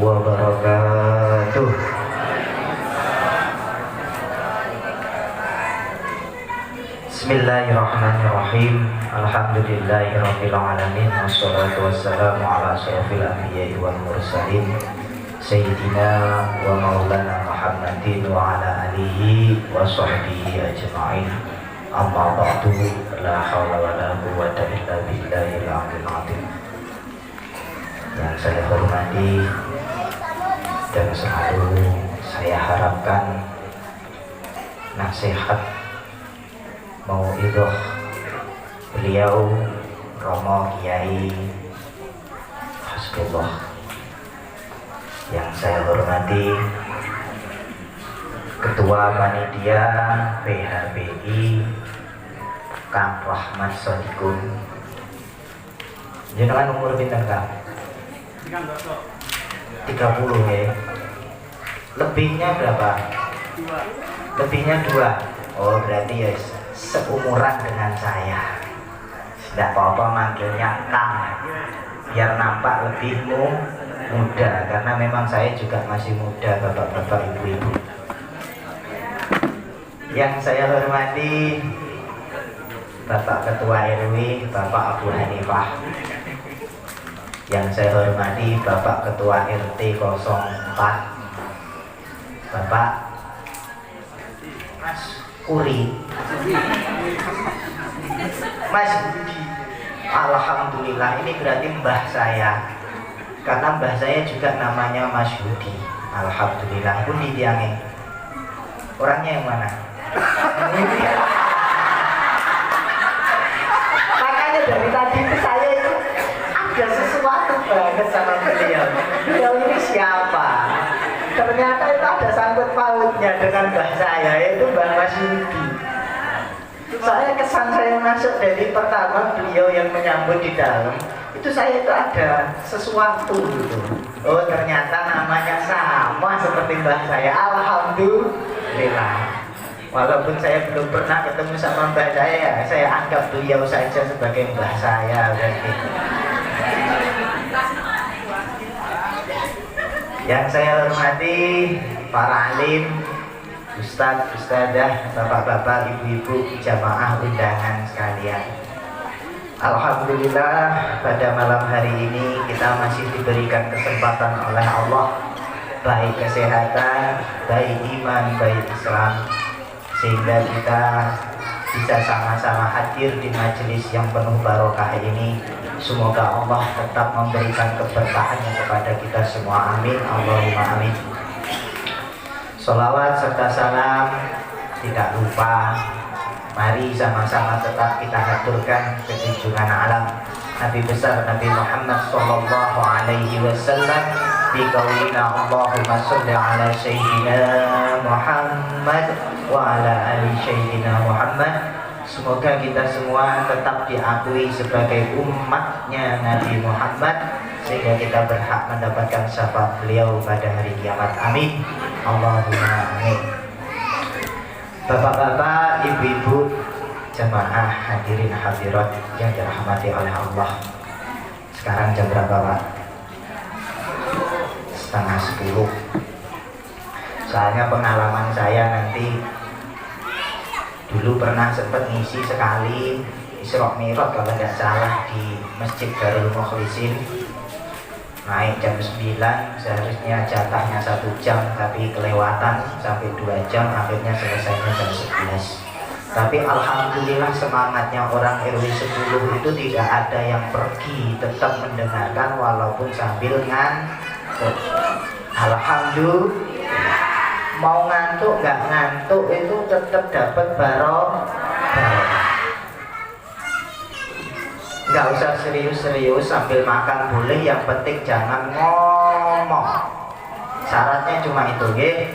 wabarakatuh. Bismillahirrahmanirrahim. Alhamdulillahirabbil alamin wassalatu wassalamu ala asyrofil anbiya'i wal mursalin sayyidina wa maulana Muhammadin wa ala alihi wa sahbihi ajma'in. Amma ba'du, la hawla wa la quwwata illa billahil aliyyil azim. Yang saya hormati dan selalu saya harapkan nasihat mauidhah beliau Romo Kiai Hasbullah. Yang saya hormati Ketua Panitia PHBI Kang Rahmat Sodikun. Jenengan umur pinten Kang? 30 ya. Lebihnya berapa? 2. Lebihnya 2. Oh berarti ya seumuran dengan saya. Tidak apa-apa manggilnya Kang, biar nampak lebih muda, karena memang saya juga masih muda, bapak-bapak, ibu-ibu. Yang saya hormati Bapak Ketua RW, Bapak Abu Hanifah. Yang saya hormati Bapak Ketua RT 04, Bapak Mas Kuri. Mas, alhamdulillah ini berarti mbah saya, karena mbah saya juga namanya Mas Yudi. Alhamdulillah. Pun didiangi. Orangnya yang mana? Makanya dari tadi itu saya itu ada sesuatu banget sama beliau. Beliau ini siapa? Ternyata itu ada sangkut pautnya dengan mbah saya, yaitu Mbah Mas Yudi. Saya kesan saya masuk dari pertama beliau yang menyambut di dalam itu, saya itu ada sesuatu gitu. Oh ternyata namanya sama seperti mbah saya. Alhamdulillah. Walaupun saya belum pernah ketemu sama mbah saya anggap beliau saja sebagai mbah saya berarti. Yang saya hormati para alim, Ustadz, Ustadzah, bapak-bapak, ibu-ibu, jamaah undangan sekalian. Alhamdulillah pada malam hari ini kita masih diberikan kesempatan oleh Allah, baik kesehatan, baik iman, baik Islam, sehingga kita bisa sama-sama hadir di majelis yang penuh barokah ini. Semoga Allah tetap memberikan keberkahannya kepada kita semua. Amin. Allahumma amin. Sholawat serta salam tidak lupa, mari sama-sama tetap kita haturkan ke junjungan alam Nabi besar Nabi Muhammad sallallahu alaihi wasallam di qaulina Allahumma sholli ala sayyidina Muhammad wa ala ali sayyidina Muhammad. Semoga kita semua tetap diakui sebagai umatnya Nabi Muhammad, sehingga kita berhak mendapatkan syafaat beliau pada hari kiamat. Amin. Allahumma amin. Bapak-bapak, ibu-ibu, jemaah hadirin hadirat yang dirahmati oleh Allah. Sekarang jam berapa Pak? 9:30. Soalnya pengalaman saya nanti dulu pernah sempat ngisi sekali Isra Mi'raj kalau tidak salah di Masjid Darul Mukhlisin. Naik jam 9, seharusnya jatahnya 1 jam tapi kelewatan sampai 2 jam, akhirnya selesainya jam 11. Tapi alhamdulillah semangatnya orang RW 10 itu tidak ada yang pergi, tetap mendengarkan walaupun sambil ngantuk. Alhamdulillah. Mau ngantuk nggak ngantuk itu tetap dapat barokah. Nggak usah serius-serius, sambil makan boleh, yang penting jangan ngomong. Syaratnya cuma itu, nggih.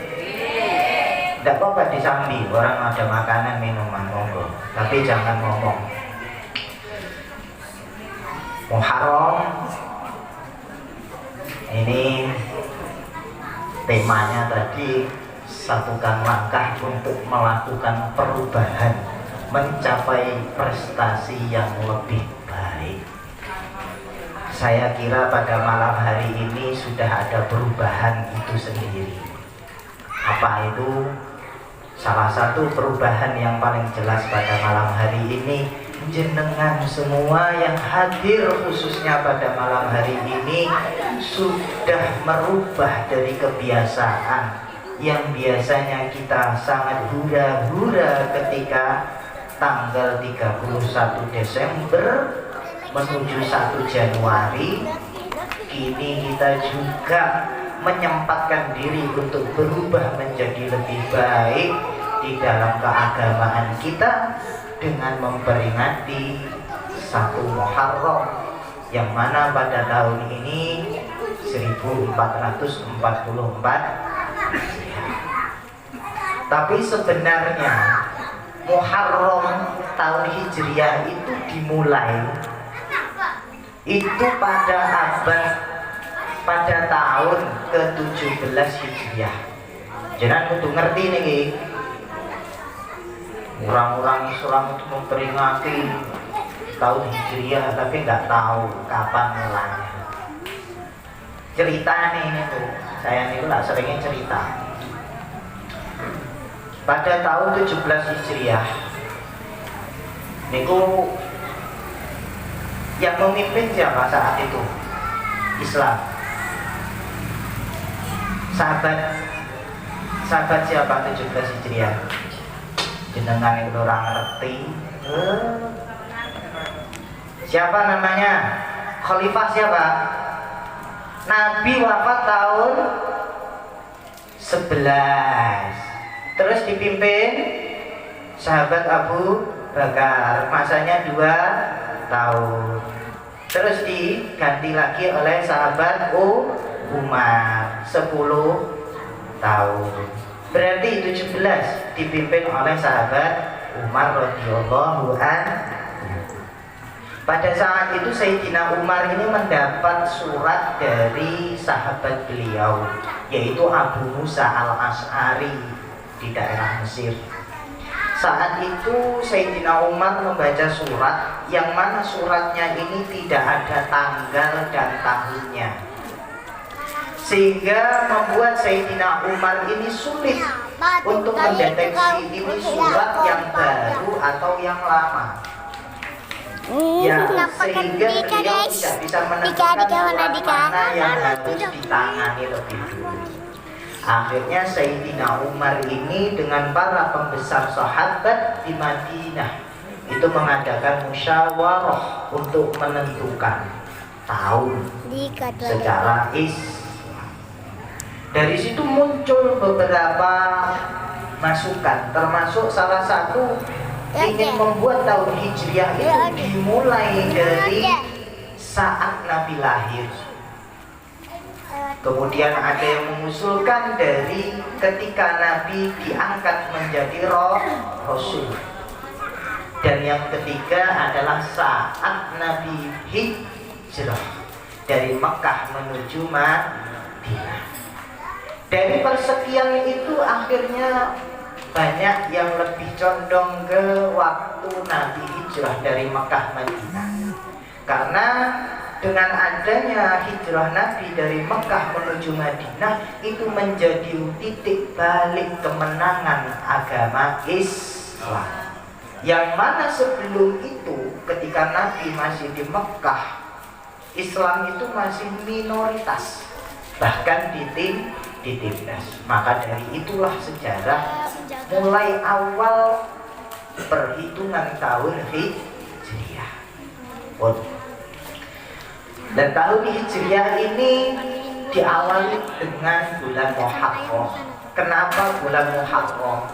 Tidak apa-apa disambi, orang ada makanan minuman monggo, tapi jangan ngomong. Muharram ini temanya tadi, satukan langkah untuk melakukan perubahan, mencapai prestasi yang lebih baik. Saya kira pada malam hari ini sudah ada perubahan itu sendiri. Apa itu? Salah satu perubahan yang paling jelas pada malam hari ini, jenengan semua yang hadir khususnya pada malam hari ini sudah merubah dari kebiasaan yang biasanya kita sangat hura-hura ketika tanggal 31 Desember menuju 1 Januari. Kini kita juga menyempatkan diri untuk berubah menjadi lebih baik di dalam keagamaan kita dengan memperingati 1 Muharram yang mana pada tahun ini 1444. Tapi sebenarnya Muharram tahun Hijriah itu dimulai itu pada tahun ke-17 Hijriah. Jangan kudu ngerti nih, orang-orang Islam itu memperingati tahun Hijriah tapi nggak tahu kapan mulanya. Cerita nih ini tuh, saya nih lah seringnya cerita. Pada tahun 17 Hijriah, niku yang memimpin siapa saat itu? Islam. Sahabat siapa 17 Hijriah? Jenengan itu orang ngerti. Siapa namanya? Khalifah siapa? Nabi wafat tahun 11. Terus dipimpin sahabat Abu Bakar, masanya 2 tahun. Terus diganti lagi oleh sahabat Umar 10 tahun. Berarti 17 dipimpin oleh sahabat Umar radhiyallahu anhu. Pada saat itu Sayyidina Umar ini mendapat surat dari sahabat beliau, yaitu Abu Musa al-Asy'ari di daerah Mesir. Saat itu Sayyidina Umar membaca surat yang mana suratnya ini tidak ada tanggal dan tahunnya, sehingga membuat Sayyidina Umar ini sulit untuk mendeteksi ini surat yang baru atau yang lama. Ya, sehingga beliau tidak bisa menentukan surat mana yang harus ditangani lebih dulu. Akhirnya Sayyidina Umar ini dengan para pembesar sahabat di Madinah itu mengadakan musyawarah untuk menentukan tahun secara Islam. Dari situ muncul beberapa masukan, termasuk salah satu ingin membuat tahun Hijriah itu dimulai dari saat Nabi lahir. Kemudian ada yang mengusulkan dari ketika Nabi diangkat menjadi Rasul. Dan yang ketiga adalah saat Nabi hijrah dari Mekah menuju Madinah. Dari persekian itu akhirnya banyak yang lebih condong ke waktu Nabi hijrah dari Mekah Madinah. Karena dengan adanya hijrah Nabi dari Mekah menuju Madinah itu menjadi titik balik kemenangan agama Islam. Yang mana sebelum itu ketika Nabi masih di Mekah, Islam itu masih minoritas, bahkan ditindas. Maka dari itulah sejarah mulai awal perhitungan tahun Hijriah. Dan tahun Hijriah ini diawali dengan bulan Muharram. Kenapa bulan Muharram?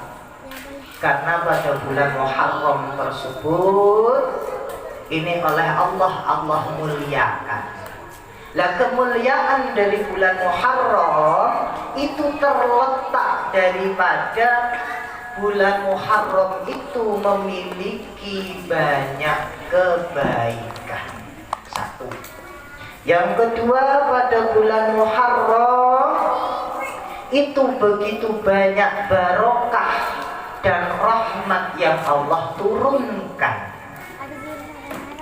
Karena pada bulan Muharram tersebut ini oleh Allah muliakan. Lah kemuliaan dari bulan Muharram itu terletak daripada bulan Muharram itu memiliki banyak kebaikan. Satu. Yang kedua, pada bulan Muharram itu begitu banyak barokah dan rahmat yang Allah turunkan.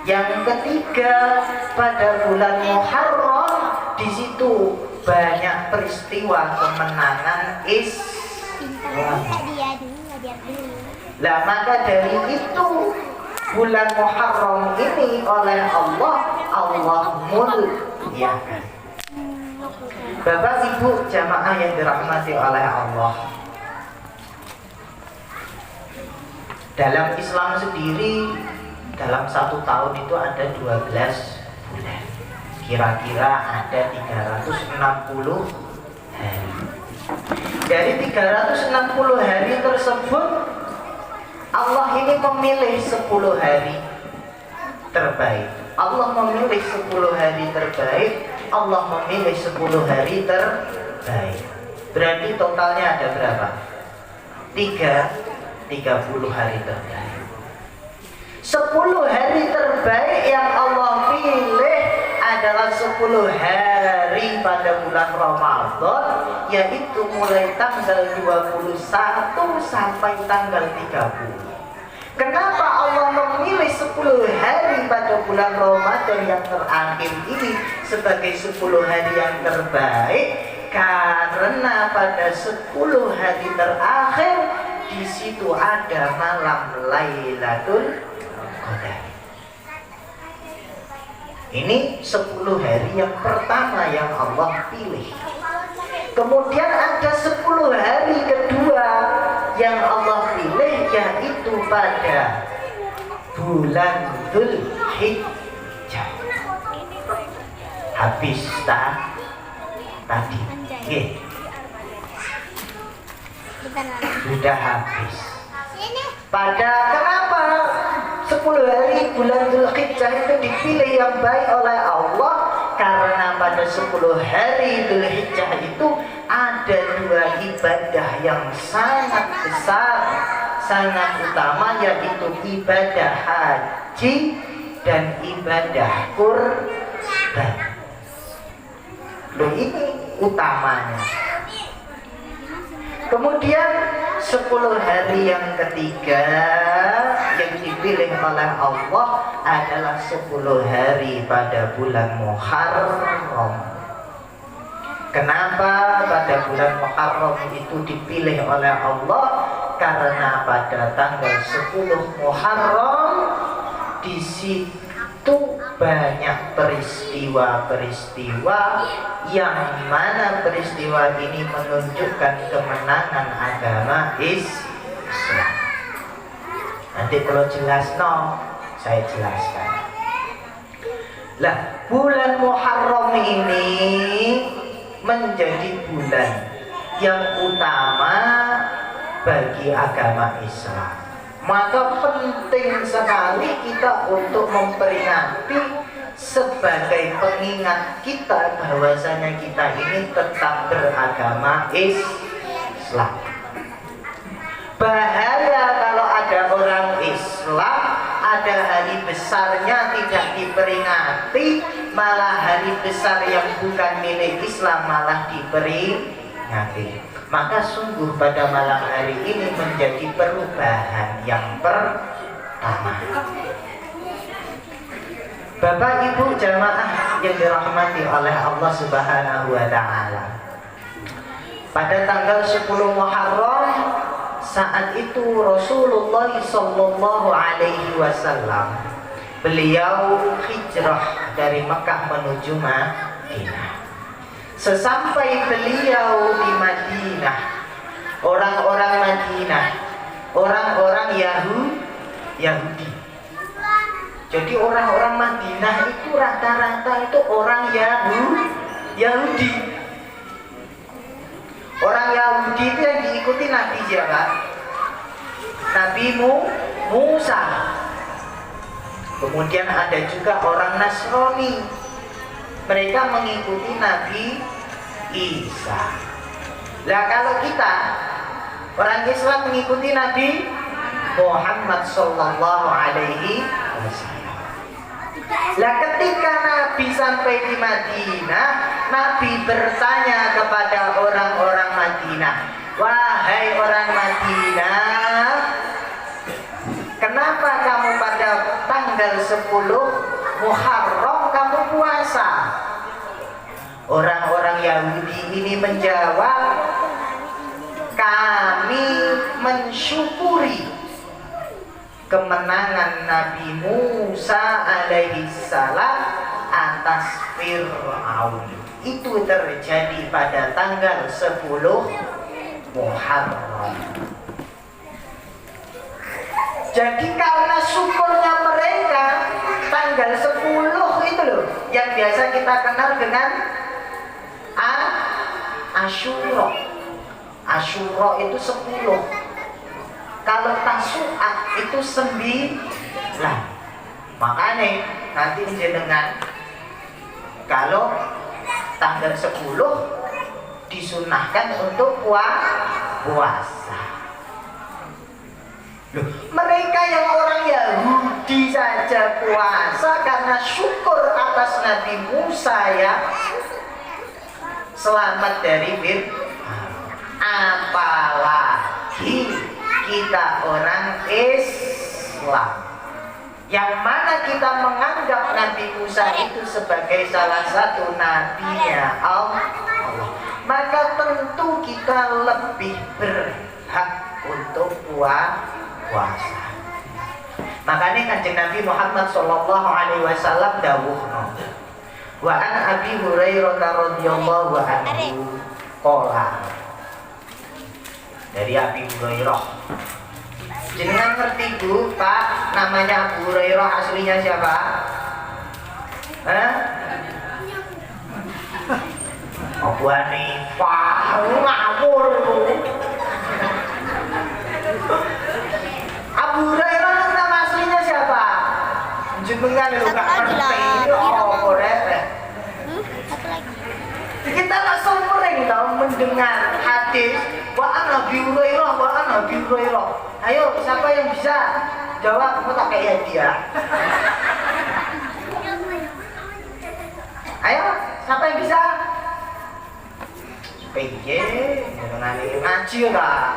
Yang ketiga, pada bulan Muharram di situ banyak peristiwa kemenangan Islam. Lah maka dari itu bulan Muharram ini oleh Allah muliakan. Bapak Ibu jamaah yang dirahmati oleh Allah, dalam Islam sendiri dalam 1 tahun itu ada 12 bulan. Kira-kira ada 360 hari. Dari 360 hari tersebut Allah ini memilih 10 hari terbaik. Allah memilih 10 hari terbaik. Allah memilih 10 hari terbaik. Berarti totalnya ada berapa? 30 hari terbaik. 10 hari terbaik yang Allah pilih adalah 10 hari pada bulan Ramadan, yaitu mulai tanggal 21 sampai tanggal 30. Kenapa Allah memilih 10 hari pada bulan Ramadan yang terakhir ini sebagai 10 hari yang terbaik? Karena pada 10 hari terakhir di situ ada malam Lailatul Qadar. Ini 10 hari yang pertama yang Allah pilih. Kemudian ada 10 hari kedua yang Allah pilih, yaitu pada bulan Dzulhijjah. Habis tadi. Sudah habis. Kenapa 10 hari bulan Dzulhijjah itu dipilih yang baik oleh Allah? Karena pada 10 hari Dzulhijjah itu ada 2 ibadah yang sangat besar, sangat utama, yaitu ibadah haji dan ibadah kurban. Loh, ini utamanya. Kemudian 10 hari yang ketiga yang dipilih oleh Allah adalah 10 hari pada bulan Muharram. Kenapa pada bulan Muharram itu dipilih oleh Allah? Karena pada tanggal 10 Muharram di situ banyak peristiwa-peristiwa yang mana peristiwa ini menunjukkan kemenangan agama Islam. Nanti kalau jelas saya jelaskan. Lah, bulan Muharram ini menjadi bulan yang utama bagi agama Islam. Maka penting sekali kita untuk memperingati sebagai pengingat kita bahwasanya kita ini tetap beragama Islam. Bahaya kalau ada orang Islam, ada hari besarnya tidak diperingati, malah hari besar yang bukan milik Islam malah diperingati. Maka sungguh pada malam hari ini menjadi perubahan yang pertama. Bapak Ibu jamaah yang dirahmati oleh Allah Subhanahu wa Ta'ala, pada tanggal 10 Muharram saat itu Rasulullah Sallallahu Alaihi Wasallam beliau hijrah dari Mekah menuju Madinah. Sesampai beliau di Madinah, orang-orang Madinah, orang-orang Yahudi. Jadi orang-orang Madinah itu rata-rata itu orang Yahudi. Orang Yahudi itu yang diikuti Nabi siapa? Nabi Musa. Kemudian ada juga orang Nasrani. Mereka mengikuti Nabi Isa. Nah, kalau kita orang Islam mengikuti Nabi Muhammad Sallallahu Alaihi Wasallam. Nah, ketika Nabi sampai di Madinah, Nabi bertanya kepada orang-orang Madinah, "Wahai orang Madinah, kenapa kamu pada tanggal 10 Muharram kamu puasa. Orang-orang Yahudi ini menjawab, kami mensyukuri kemenangan Nabi Musa alaihi salam atas Fir'aun. Itu terjadi pada tanggal 10 Muharram. Jadi karena syukurnya mereka, tanggal 10 itu loh yang biasa kita kenal dengan Asyura. Asyura itu 10. Kalau Tasu'a itu 9. Makanya nanti jenengan kalau tanggal 10 disunahkan untuk puasa. Loh, mereka yang orang Yahudi saja puasa karena syukur atas Nabi Musa ya selamat dari Fir'aun. Apalagi kita orang Islam yang mana kita menganggap Nabi Musa itu sebagai salah satu nabinya Allah, maka tentu kita lebih berhak untuk puasa. Makanya kanjeng Nabi Muhammad sallallahu alaihi wasallam dawuhna, wa an Abi Hurairah radhiyallahu anhu qala, dari Abi Hurairah. Jenengan ngerti Bu, Pak, namanya Abu Hurairah aslinya siapa? Abu Hanifah, ngawur Bu. Abu Hurairah nama aslinya siapa? Jenengan lu gak ngerti. Oh, repot. Kita langsung sering tau mendengar hadis wa an Abi Hurairah. Ayo, siapa yang bisa jawab? Aku tak kayak dia. Ayo, siapa yang bisa? PJ, ngaji lah.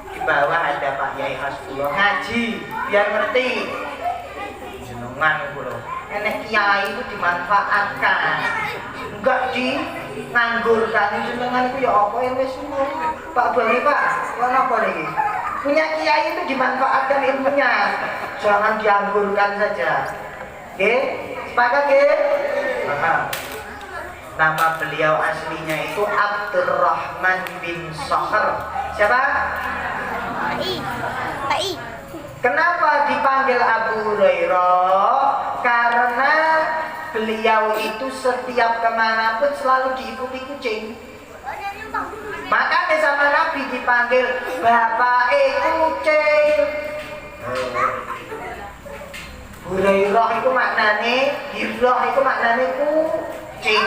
Di bawah ada Pak Yai Hasbullah ngaji, biar ngerti. Jenengan kulo. Enek kiai itu dimanfaatkan, enggak dianggurkan. Jenengan itu ya apa yang wis Pak Bani Pak, apa nih? Punya kiai itu dimanfaatkan ilmunya, jangan dianggurkan saja. Oke, sepakat ya? Nama beliau aslinya itu Abdurrahman bin Sakhr. Siapa? Pak I. Kenapa dipanggil Abu Hurairah? Karena beliau itu setiap kemanapun selalu diikuti kucing. Makanya sama Nabi dipanggil Bapak kucing. Hurairah itu maknanya, Hirrah itu maknanya kucing.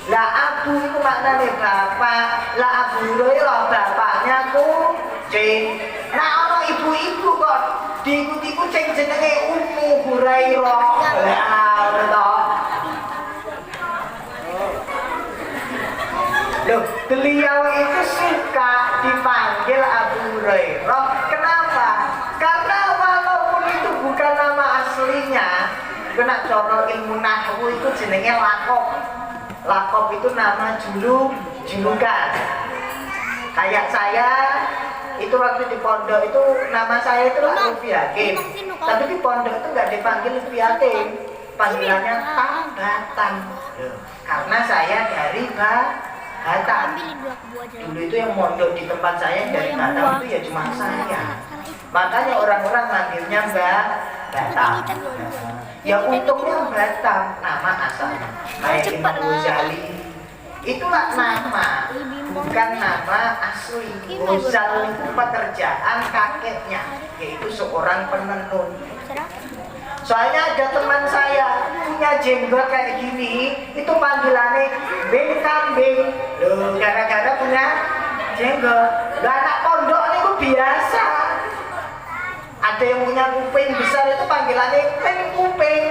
Lah Abu itu maknanya bapak, lah Abu Hurairah bapaknya kucing. Nah orang ibu-ibu kok diikuti kucing jenenge Ummu Hurairah. Loh, beliau itu suka dipanggil Abu Hurairah. Kenapa? Karena walaupun itu bukan nama aslinya, kena cara ilmu nahwu itu jenenge lakop. Lakop itu nama julukan. Kayak saya itu waktu di pondok itu nama saya itu Lutfi Hakim. Tapi di pondok itu nggak dipanggil Lutfi Hakim, panggilannya Tabatan. Karena saya dari Batam. Dulu itu yang mondok di tempat saya dari Batam itu ya cuma saya. Makanya orang-orang manggilnya Batam. Ya untungnya Batam nama asalnya. Kayak Imam Ghazali. Itulah nama, bukan nama asli. Ghazali itu pekerjaan kakeknya, yaitu seorang penenun. Soalnya ada teman saya punya jenggot kayak gini, itu panggilannya Ben Kambing. Loh, gara-gara punya jenggot. Lah anak pondok itu biasa. Ada yang punya kuping besar itu panggilannya Ben Kuping.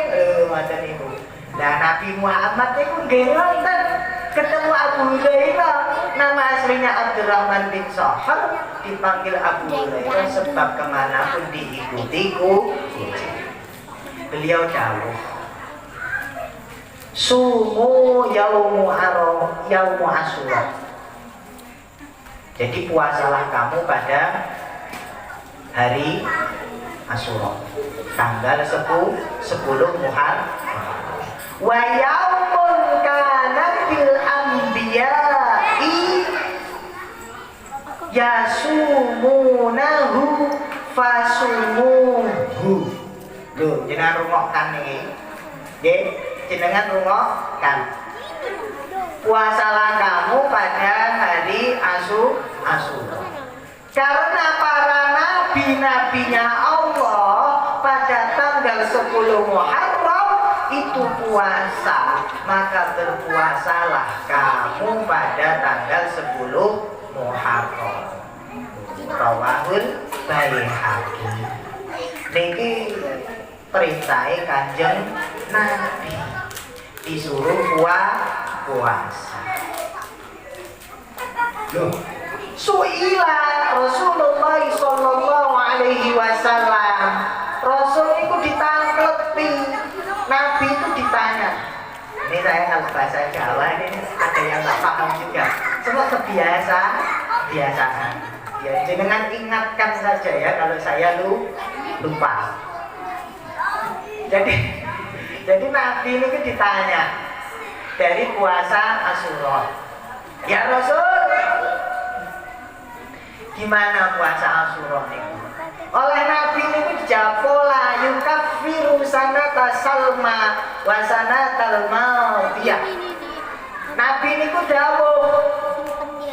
Ada nih Bu. Nah Nabi Muhammad itu nggak ketemu Abu Hurairah, nama aslinya Abdurrahman bin Sakhr, dipanggil Abu Hurairah sebab kemanapun diikuti kucing. beliau dawuh, sumu yaumu Asyura. Jadi puasalah kamu pada hari Asyura, tanggal 10 Muharram. Wa yaumun kana fil anbiya'i yasumunahu fasumuhu. Lho, jenengan rungokkan niki. Nggih, jenengan rungokkan. Puasalah kamu pada hari Asyura. Karena para nabi-nabinya Allah pada tanggal 10 Muharram itu puasa, maka berpuasalah kamu pada tanggal 10 Muharram. Rawahul Baihaqi. Niki perintahe Kanjeng Nabi disuruh puasa. Loh, suila Rasulullah sallallahu alaihi wasallam. Rasul itu ditangklepi, Nabi itu ditanya. Ini saya kalau bahasa Jawa ini ada yang nggak paham juga. Semua kebiasaan. Ya, jangan ingatkan saja ya kalau saya lupa. Jadi Nabi ini ditanya dari puasa Asyura. Ya Rasul, gimana puasa Asyura ini? Oleh Nabi ini dijawab pola yukaffiru sanata salma wa sanatal maudiyah. Nabi ini dawuh,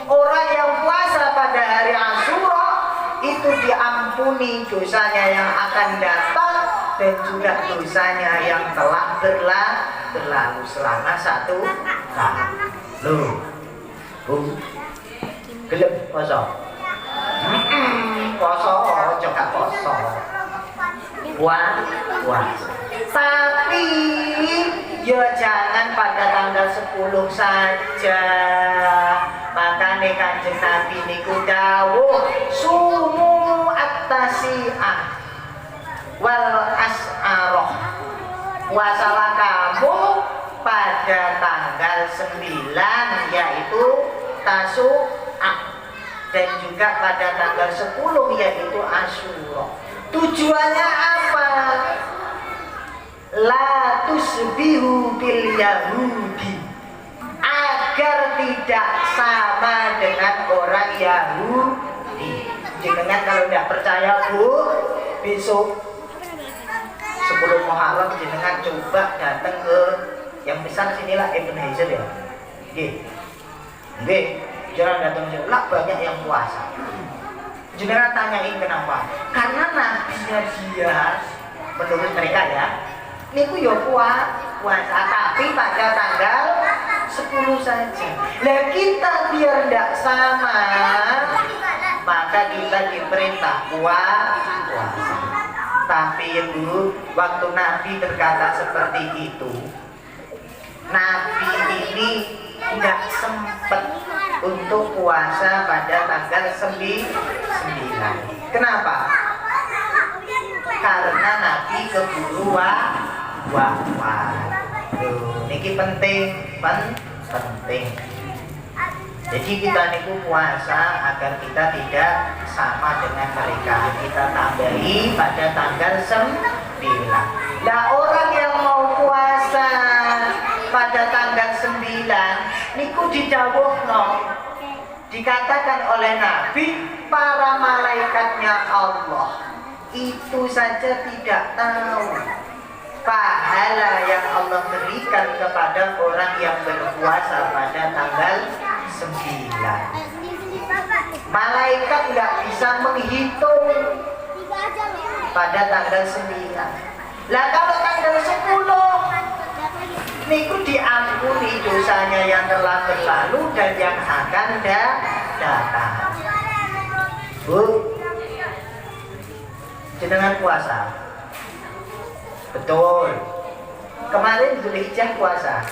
orang yang puasa pada hari Asyura itu diampuni dosanya yang akan datang dan juga dosanya yang telah berlalu selama 1 tahun. Loh, gelem poso. Poso, coba poso. Puasa. Tapi ya jangan pada tanggal 10 saja. Makanya Kanjeng Nabi niku dawuh sumu at-tasi'ah wal as'arah. Puasalah kamu pada tanggal 9 yaitu Tasu'ah, dan juga pada tanggal 10 yaitu Asyura. Tujuannya apa? La tusbihu bil Yahudi, agar tidak sama dengan orang Yahudi. Jangan kalau tidak percaya besok 10 Muharram jenengan coba datang ke yang besar sinilah Ibn Hajar ya. Nggih, jangan datang sini. Lah banyak yang puasa. Jenengan tanyain kenapa? Karena nabinya dia menurut mereka ya, niku ya puasa tapi pada tanggal 10 saja. Lah kita biar tidak sama, maka kita diperintah puasa. Tapi Ibu, waktu Nabi berkata seperti itu, Nabi ini tidak sempat untuk puasa pada tanggal 9. Kenapa? Karena Nabi keburu wafat. Niki penting. Jadi kita niku puasa agar kita tidak sama dengan mereka. Kita tambahi pada tanggal 9. Nah, orang yang mau puasa pada tanggal 9 niku didhawuhno, dikatakan oleh Nabi, para malaikatnya Allah itu saja tidak tahu pahala yang Allah berikan kepada orang yang berpuasa pada tanggal 9. Malaikat nggak bisa menghitung pada tanggal 9. Lah kalau tanggal 10 niku diampuni dosanya yang telah berlalu dan yang akan datang. Bu, jenengan puasa? Betul. Kemarin Zulhijjah puasa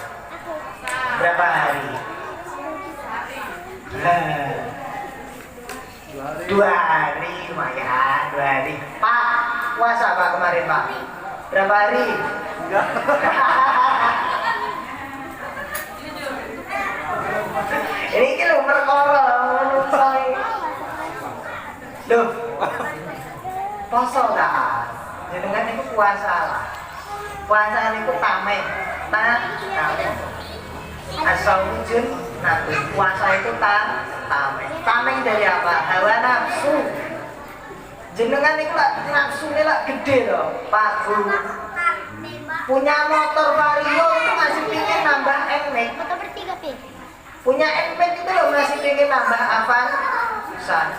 berapa hari? 2 hari, lumayan 2 hari. Pak, puasa Pak kemarin Pak? Berapa hari? Enggak. Ini kan lo perkara menurut saya. Loh, poso tak? Jenengan itu puasa lah. Puasa itu tameng, tameng. Asal wujud, nah puasa itu tameng. Tameng dari apa? Hawa nafsu. Jenengan itu lah nafsu ini lah gede loh, Pak Guru. Punya motor Vario itu masih pingin nambah NMAX. Motor bertiga, Pi. Punya NMAX itu loh masih pingin nambah Avanza.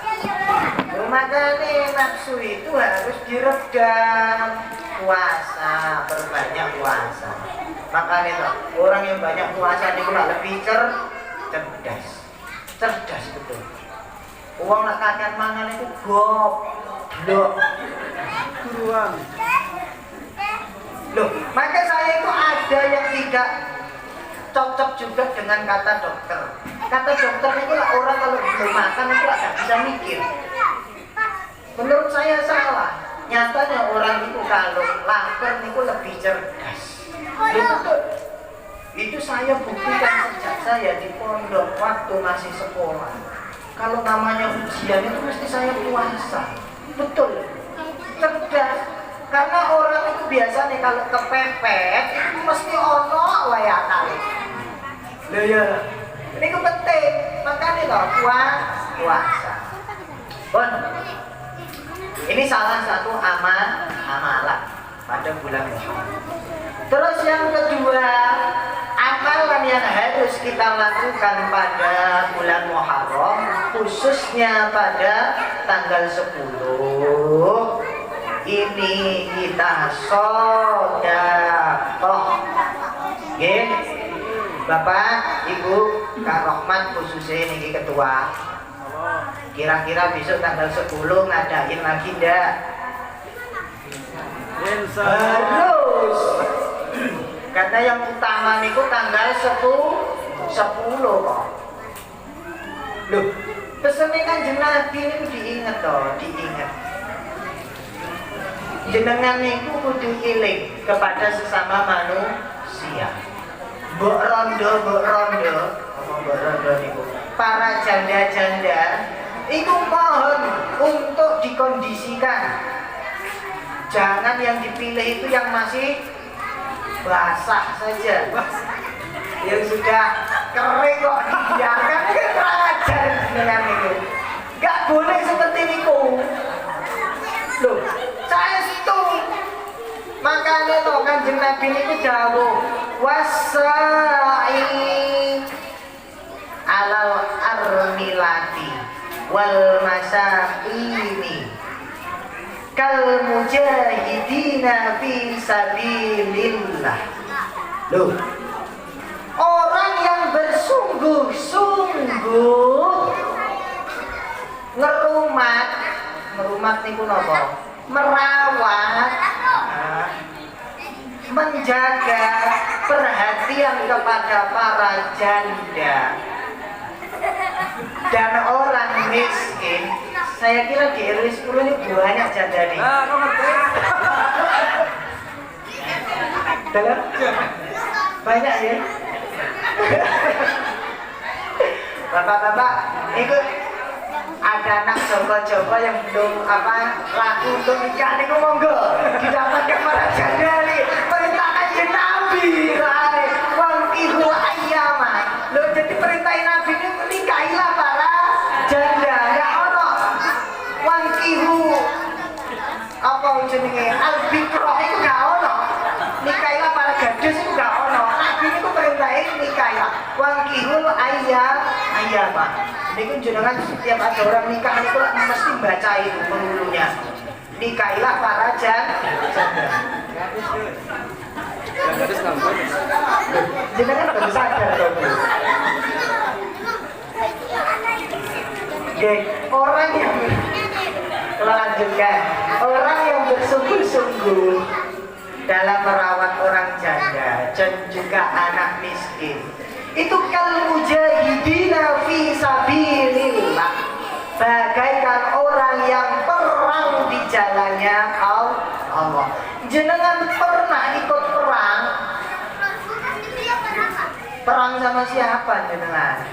Makanya nafsu itu harus diredam. Puasa, perbanyak puasa. Makanya tuh, orang yang banyak puasa itu lebih cerdas. Cerdas betul. Uang nak kakan mangan itu goblok. Turuan. Loh, maka saya itu ada yang tidak cocok juga dengan kata dokter. Kata dokter itu lah orang kalau belum makan itu agak bisa mikir. Menurut saya salah. Nyatanya orang itu kalau lapar itu lebih cerdas. Betul. Itu saya buktikan sejak saya di pondok waktu masih sekolah. Kalau namanya ujian itu mesti saya puasa. Betul. Cerdas. Karena orang itu biasanya kalau kepepet itu mesti ono wae akal. Lho ya. Ini penting. Makanya loh puasa. Bon. Ini salah satu amalan pada bulan Muharram. Terus yang kedua, amalan yang harus kita lakukan pada bulan Muharram, khususnya pada tanggal 10, ini kita sedekah. Nggih. Bapak, Ibu, Kak Rohman khususnya ini ketua. Kira-kira besok tanggal 10 ngadain lagi ndak? Harus. Karena yang utama niku tanggal 10 kok. Loh, pesene Kanjeng Nabi niku diinget toh, diinget. Jenengan niku kudu eling kepada sesama manusia. Mbok rondo niku. Para janda-janda itu mohon untuk dikondisikan. Jangan yang dipilih itu yang masih basah saja. Yang sudah kering kok dibiarkan itu kurang ajar dengan itu. Gak boleh seperti itu. Loh, saya situ. Makanya loh Kanjeng Nabi itu dawuh wasa'i alal armilati wal masakini kal mujahidina fi sabilillah. Loh, orang yang bersungguh-sungguh ngerumat niku napa? Merawat, menjaga perhatian kepada para janda dan orang miskin. Saya kira di RW 10 ini banyak janda nih. Dengar? Banyak ya? Bapak-bapak, ikut ada anak Joko yang belum laku untuk nikah nih, monggo didapatkan para janda nih. Perintah Kanjeng Nabi, wangkihu ayyama. Loh, jadi perintah Nabi ini nikahilah para janda. Ya ono wangkihu apa jenenge albikroh itu gak ono. Nikahilah para gadis itu gak ono. Nabi ini ku perintahin nikahilah wangkihul ayyama. Ini jenengan setiap ada orang nikah itu mesti baca itu penghulunya. Nikahilah para janda. Jenengan harus sadar dong. Oke, orang yang melanjutkan, orang yang bersungguh-sungguh dalam merawat orang janda dan juga anak miskin, itu kal mujahidina fi sabilillah, bagaikan orang yang perang di jalannya Allah. Jenengan Perang sama siapa jenengan?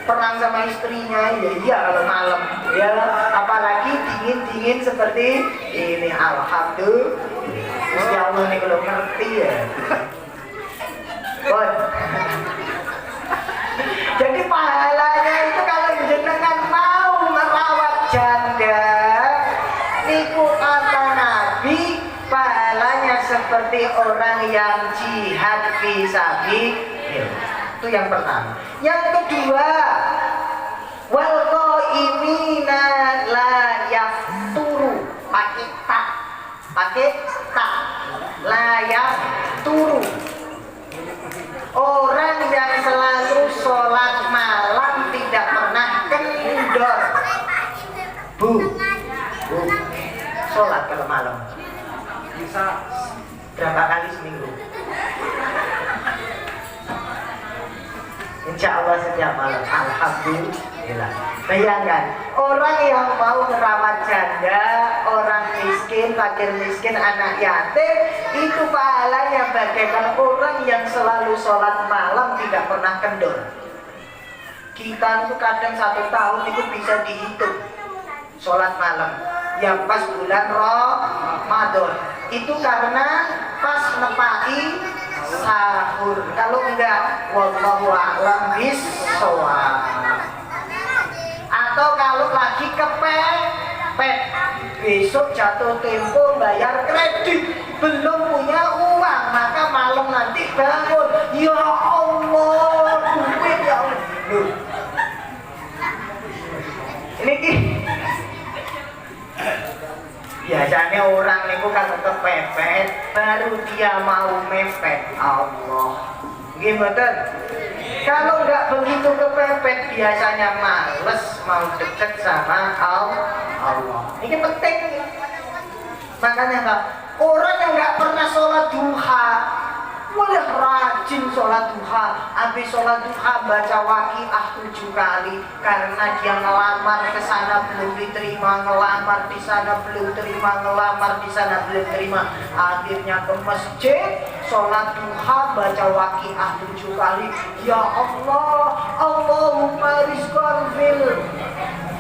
Perang sama istrinya, ya iya kalau malam ya, apalagi dingin-dingin seperti ini. Alhamdulillah Gusti Allah nih kalau ngerti ya. Bon. Jadi pahalanya itu kalau jenengan mau merawat janda, niku kata Nabi, pahalanya seperti orang yang jihad fisabilillah. Itu yang pertama. Yang kedua, wal qaimina la yafturu, pakai tak la yafturu. Orang yang selalu sholat malam tidak pernah kendor. Bu, sholat kalau malam Bisa berapa kali seminggu? Insya Allah setiap malam. Alhamdulillah. Bayangkan, orang yang mau merawat janda, orang miskin, fakir miskin, anak yatim, itu pahalanya bagaikan orang yang selalu sholat malam tidak pernah kendor. Kita itu kadang 1 tahun itu bisa dihitung sholat malam. Yang pas bulan Ramadan itu karena pas nepai sahur. Kalau enggak, wallahu a'lam bishawab. Atau kalau lagi kepepet, besok jatuh tempo bayar kredit, belum punya uang, maka malam nanti bangun, ya Allah, duit ya Allah. Ini biasanya orang itu kalau kepepet baru dia mau mepet. Allah gimana? Kalau nggak begitu kepepet biasanya males mau deket sama Allah. Ini penting. Makanya Pak, orang yang nggak pernah sholat duha boleh rajin sholat duha. Habis sholat duha baca waqiah 7 kali, karena dia ngelamar ke sana belum diterima, ngelamar di sana belum terima, ngelamar di sana belum terima. Akhirnya ke masjid sholat duha baca waqiah 7 kali. Ya Allah, Allahumma rizqan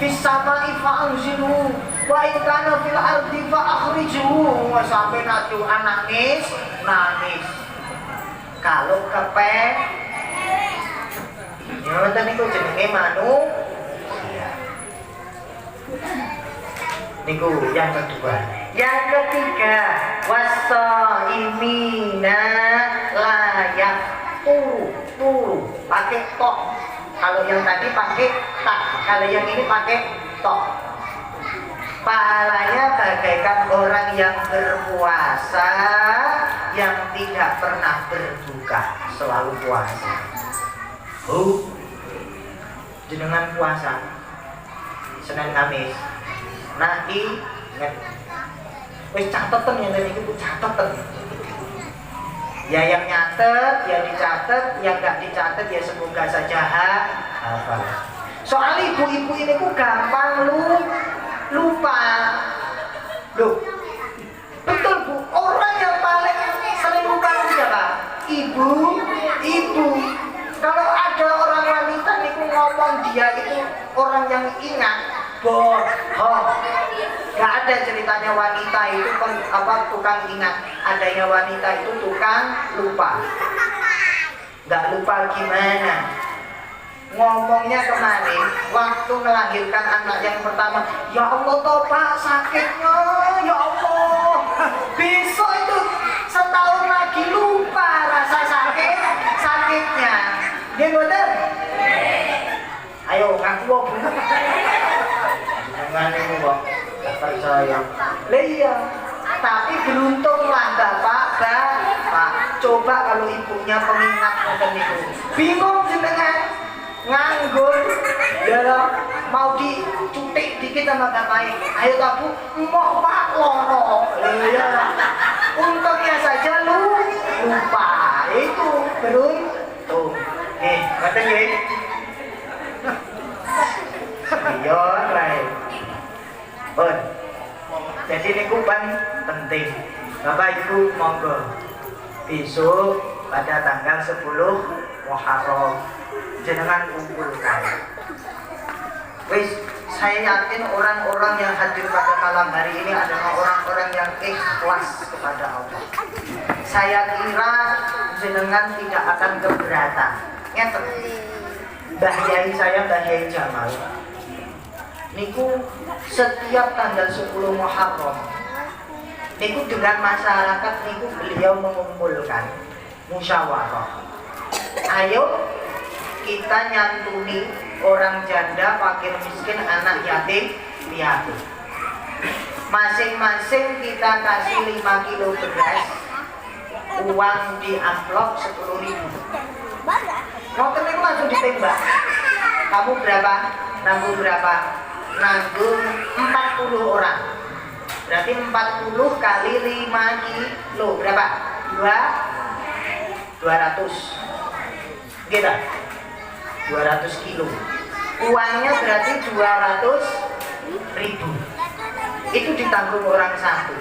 fis samai fa'anzilhu wa in kana fil ardi fa'akhrijhu. Sampai nanti anak nangis. Kalau kepepet, nyata niku jenenge manusia. Niku yang kedua. Yang ketiga, wasaimina layak turu pakai tok. Kalau yang tadi pakai tak, kalau yang ini pakai tok. Pahalanya bagaikan orang yang berpuasa yang tidak pernah berbuka, selalu puasa. Jenengan puasa Senin Kamis. Nanti wis cateten yang tadi itu cateten. Ya yang nyatet, ya dicatat, yang nggak dicatat ya semoga saja hafal. Soal ibu-ibu ini ku gampang lupa. Loh, betul Bu, orang yang paling sering lupa itu siapa? Ibu. Kalau ada orang wanita nih ngomong dia itu orang yang ingat, bohong. Gak ada ceritanya wanita itu tukang ingat. Adanya wanita itu tukang lupa. Gak lupa gimana? Ngomongnya kemarin waktu melahirkan anak yang pertama, ya Allah toh Pak sakitnya, ya Allah. Besok itu setahun lagi lupa rasa sakitnya. Dia betul? Ayo ngaku Bu. Jangan ini Bu, tak percaya. Iya, tapi beruntunglah Bapak. Coba kalau ibunya pengingat ngoten niku. Bingung jenengan nganggur, ya mau dicutik dikit sama bapaknya. Ayo tak Bu, mau Pak loro. Iya. Untungnya saja lupa. Itu beruntung. Ngoten nggih. Iya, baik. Pun. Jadi niku penting. Bapak Ibu monggo besok pada tanggal 10 Muharram jenengan kumpulkan. Wis, saya yakin orang-orang yang hadir pada malam hari ini adalah orang-orang yang ikhlas kepada Allah. Saya kira jenengan tidak akan keberatan. Ngeten. Mbah Yai saya, Mbah Yai Jamal, niku setiap tanggal 10 Muharram niku dengan masyarakat niku beliau mengumpulkan musyawarah. Ayo kita nyantuni orang janda, fakir miskin, anak yatim piatu. Masing-masing kita kasih 5 kilo beras, uang di amplop 10.000. Ngoten niku langsung ditembak. Kamu berapa? Nanggung berapa? Nanggung 40 orang. Berarti 40 kali 5 kilo berapa? 200. Gitu. 200 kilo. Uangnya berarti 200.000. Itu ditanggung orang satu.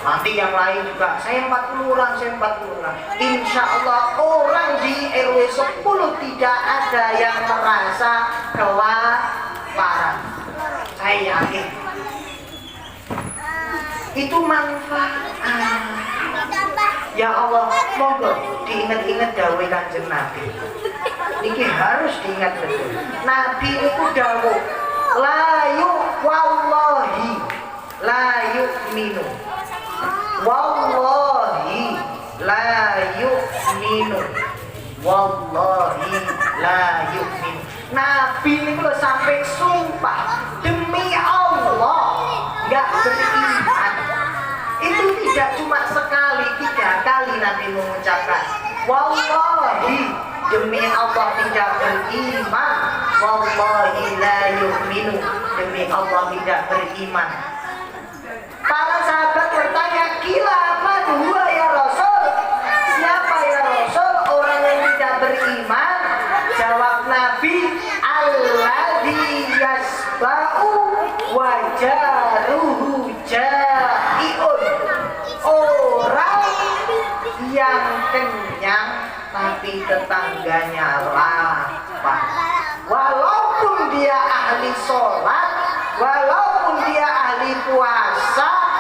Nanti yang lain juga, saya 40 orang, saya 40 orang. Insya Allah orang di RW 10 tidak ada yang merasa kelaparan. Saya yakin. Itu manfaat. Ya Allah, monggo diingat-ingat dawuh Kanjeng Nabi. Ini harus diingat betul. Nabi itu dawuh, wallahi la yu'minu. Wallahi la yu'minu. Wallahi la yu'minu. Nabi ini kalau sampai sumpah demi Allah nggak beriman. Itu tidak cuma sekali, 3 kali Nabi mengucapkan wallahi demi Allah tidak beriman. Wallahi la yu'minu, demi Allah tidak beriman. Para sahabat bertanya, "Kila man huwa ya Rasul?" Siapa ya Rasul orang yang tidak beriman? Jawab Nabi, "Alladzi yasba'u wa jaruhu ja'iun." Orang yang kenyang tapi tetangganya lapar. Walaupun dia ahli sholat, walaupun dia ahli puasa,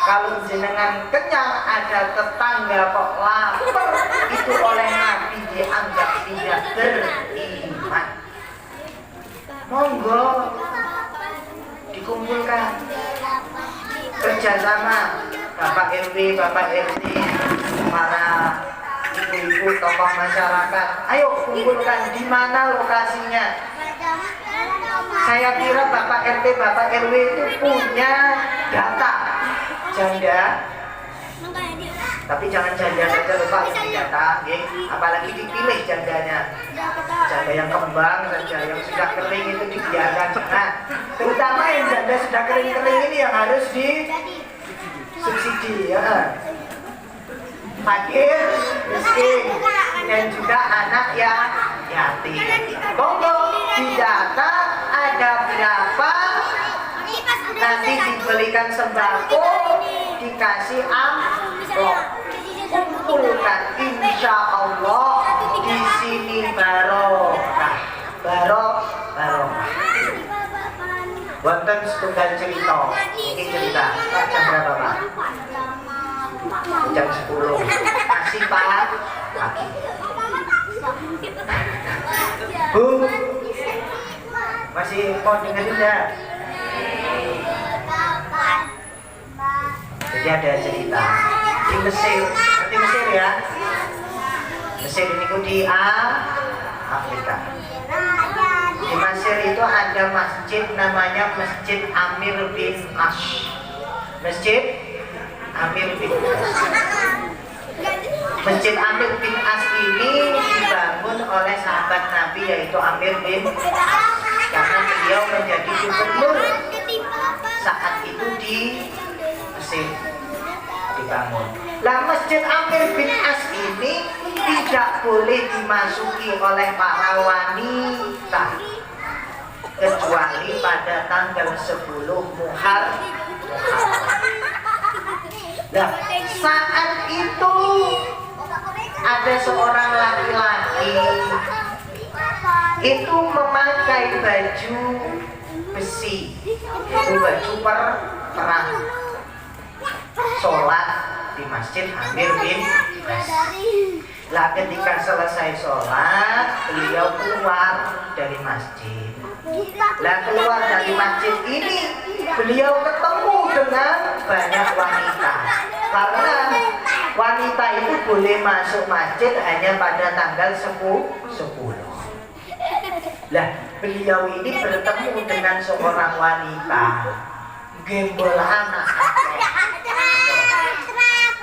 kalau jenengan kenyang ada tetangga kok lapar, itu oleh Nabi dianggap tidak beriman. Monggo dikumpulkan kerjasama Bapak RW, Bapak RT, para ibu-ibu tokoh masyarakat. Ayo kumpulkan di mana lokasinya. Saya kira Bapak RT, Bapak RW itu punya data janda. Tapi jangan janda saja lupa isi data, apalagi dipilih jandanya. Janda yang kembang saja, yang sudah kering itu dibiarkan. Nah, terutama yang janda sudah kering-kering ini yang harus disubsidi ya. Fakir, miskin, dan juga anak yang yatim. Monggo didata ada berapa, nanti dibelikan sembako, dikasih amplop, kumpulkan, insya Allah di sini barokah, barokah. Wonten setunggal cerita, ini cerita, Pak, jam berapa Pak? Jam 10. Masih pagi. Bu, masih mau dengerin enggak? Jadi ada cerita di Mesir, di Mesir ya. Mesir ini di Afrika. Di Mesir itu ada masjid namanya Masjid Amir bin As. Masjid Amir bin As. Masjid Amir bin As ini dibangun oleh sahabat Nabi yaitu Amir bin As, karena beliau menjadi gubernur saat itu di Mesir dibangun. Lah Masjid Amir bin As ini tidak boleh dimasuki oleh para wanita kecuali pada tanggal 10 Muharram. Nah, saat itu ada seorang laki-laki itu memakai baju besi, itu baju perang, sholat di masjid Amir bin As. Lah ketika selesai sholat, beliau keluar dari masjid. Lah keluar dari masjid ini, beliau ketemu dengan banyak wanita. Karena wanita itu boleh masuk masjid hanya pada tanggal 10. Lah beliau ini bertemu dengan seorang wanita, gembel anak,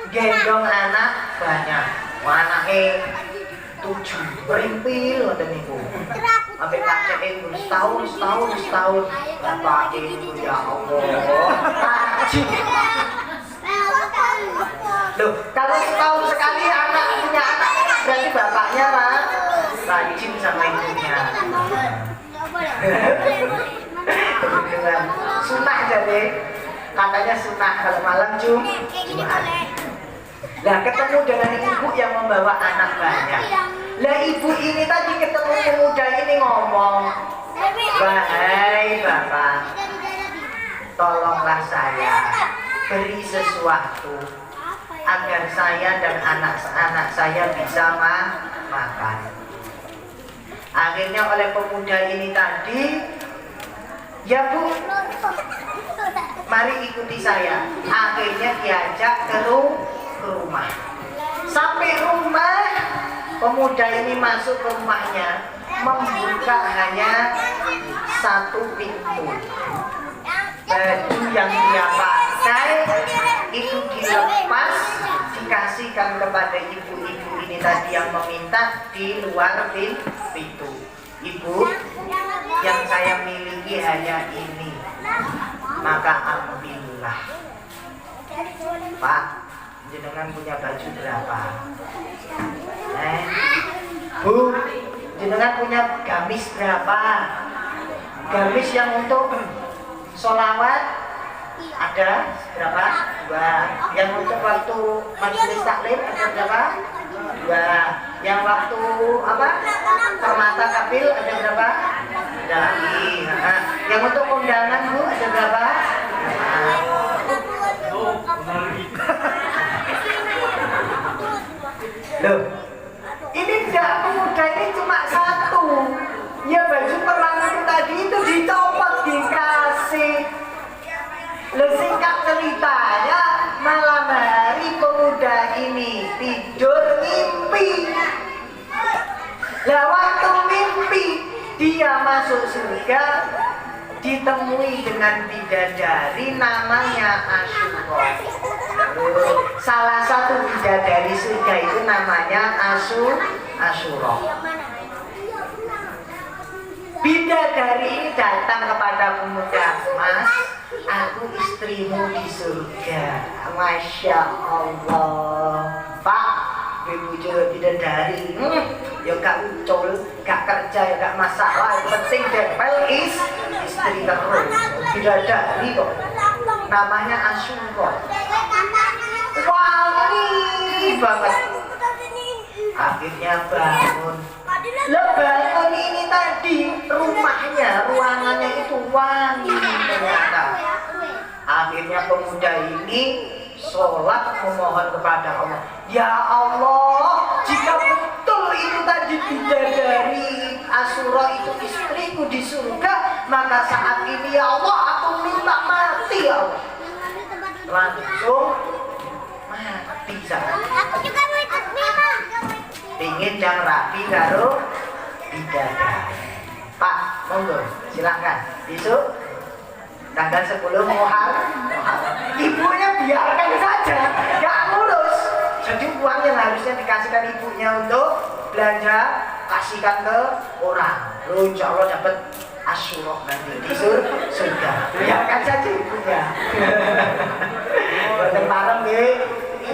gendong anak banyak, anaknya 7 berimpil ngoten niku. Sampai paceke setahun. Bapak ibu ya Allah. Haji. Loh, kalau setahun sekali anak punya anak, berarti bapaknya rajin sama ibunya. Sunah jadi, katanya sunah kalau malam Jumat. Lah ketemu dengan ibu yang membawa anak banyak. Lah ibu ini tadi ketemu pemuda ini ngomong, "Wahai bapak, tolonglah saya, beri sesuatu agar saya dan anak-anak saya bisa makan." Akhirnya oleh pemuda ini tadi, "Ya bu, mari ikuti saya." Akhirnya diajak ke rumah. Sampai rumah, pemuda ini masuk ke rumahnya, membuka hanya satu pintu. Baju yang dia pakai itu dilepas, dikasihkan kepada ibu-ibu ini tadi yang meminta di luar pintu. "Ibu, yang saya miliki hanya ini, maka ambillah." "Pak, jenengan punya baju berapa?" "Bu, jenengan punya gamis berapa?" "Gamis yang untuk sholawat ada berapa?" 2. "Yang untuk waktu majelis taklim ada berapa?" 2. "Yang waktu permata kapil ada berapa?" Ada lagi. "Yang untuk undangan bu ada berapa?" Loh, ini tidak pemuda ini cuma satu. Ya baju perang itu tadi itu dicopot dikasih. Loh, singkat ceritanya malam hari pemuda ini tidur mimpi. Lah waktu mimpi dia masuk surga, ditemui dengan bidadari namanya Asyura. Salah satu bidadari surga itu namanya Asyura. Bidadari ini datang kepada pemuda, "Mas, aku istrimu di surga." Masya Allah. "Pak, ibu juga bidadari, ya gak ucul, gak kerja, ya gak masalah, yang penting depel istri terus. Bidadari kok, namanya Asyura, wangi banget." Akhirnya bangun. Bangun ini tadi rumahnya, ruangannya itu wangi ternyata. Akhirnya pemuda ini sholat memohon kepada Allah, "Ya Allah, jika betul itu tadi bidadari Asyura itu istriku di surga, maka saat ini ya Allah aku minta mati ya Allah." Langsung mati saat. Aku juga mau ikut Mima. Ingin jam rapi karo bidadari. "Pak, monggo silakan. Besok tanggal 10 Muharram." Ibunya biarkan saja, gak ngurus. Jadi uang yang harusnya dikasihkan ibunya untuk belanja, kasihkan ke orang. Loh, insya Allah dapat Asyura nanti di surga. Biarkan saja ibunya. Boten pareng nggih,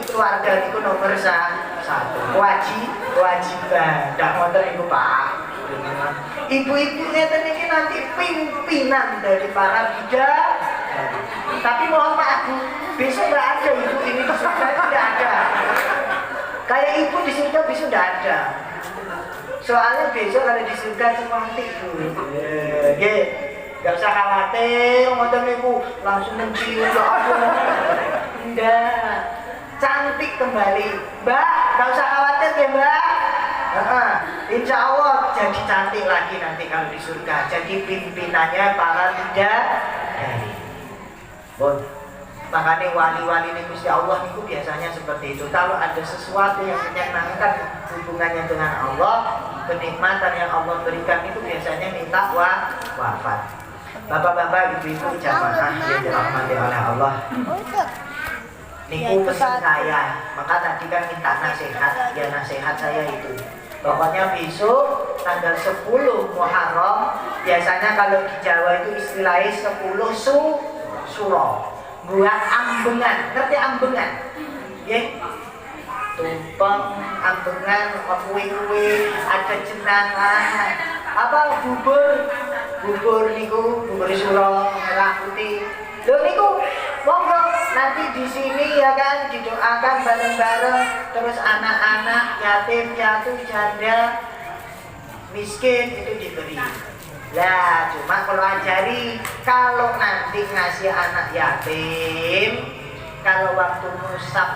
keluarga niku nomor 1. Kewajiban. Ndak ngoten niku, Pak. Ibu-ibunya ini nanti pimpinan dari para bidadari. Tapi mohon maaf Bu, besok nggak ada ibu ini di surga, tidak ada. Kayak ibu di surga sudah ada. Soalnya besok kalau di surga seperti itu. Gak usah khawatir, ngoten niku langsung mencium ya ampun. Enggak. Cantik kembali. Mbak, gak usah khawatir ya, Mbak. Insya Allah jadi cantik lagi nanti kalau di surga. Jadi pimpinannya para bidadari. Bon. Makanya wali-wali ini Gusti Allah itu biasanya seperti itu. Kalau ada sesuatu yang menyenangkan hubungannya dengan Allah, kenikmatan yang Allah berikan itu biasanya minta wafat. Bapak-bapak, ibu-ibu jamaah yang dirahmati oleh Allah. Niku pesan saya, maka tadi kan minta nasihat, ya nasihat saya itu. Pokoknya besok tanggal 10 Muharram, biasanya kalau di Jawa itu istilahnya 10 suro. Buat ambengan, ngerti ambengan? Ya, tumpeng, ambengan, kue-kue, ada jenangan, apa bubur niku, bubur suro, merah putih. Loh niku, monggo nanti di sini ya kan didoakan bareng-bareng, terus anak-anak yatim, piatu, janda, miskin itu diberi. Lah, cuma kalau ajari, kalau nanti ngasih anak yatim, kalau waktu musab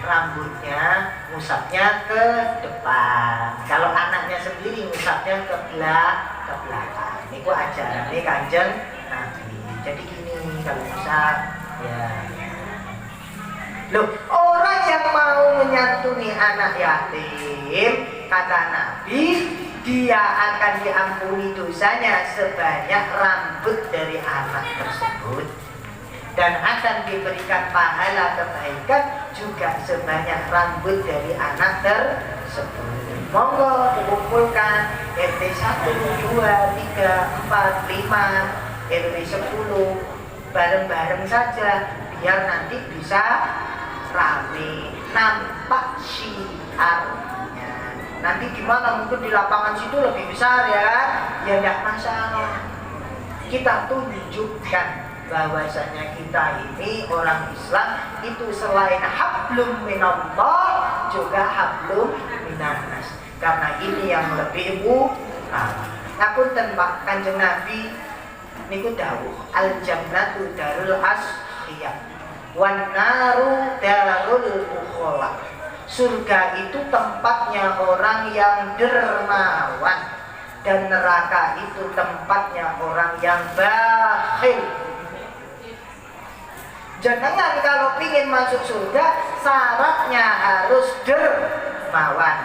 rambutnya, musabnya ke depan. Kalau anaknya sendiri, musabnya ke belakang. Ini gua ajaran nih Kanjeng Nabi. Jadi gini kalau musab, ya. Loh, orang yang mau menyantuni anak yatim, kata Nabi, dia akan diampuni dosanya sebanyak rambut dari anak tersebut, dan akan diberikan pahala kebaikan juga sebanyak rambut dari anak tersebut. Monggo dikumpulkan RT 1, 2, 3, 4, 5, RW 10 bareng-bareng saja biar nanti bisa rame, nampak syiarnya. Nanti gimana, mungkin di lapangan situ lebih besar ya tidak masalah. Kita tunjukkan bahwasanya kita ini orang Islam itu selain hablum minallah juga hablum minannas, karena ini yang lebih utama. Ngapunten Pak Kanjeng Nabi niku dawuh, al jannatu darul askhiyah wan naru darul mukhalaf. Surga itu tempatnya orang yang dermawan, dan neraka itu tempatnya orang yang bakhil. Jangan kalau ingin masuk surga syaratnya harus dermawan.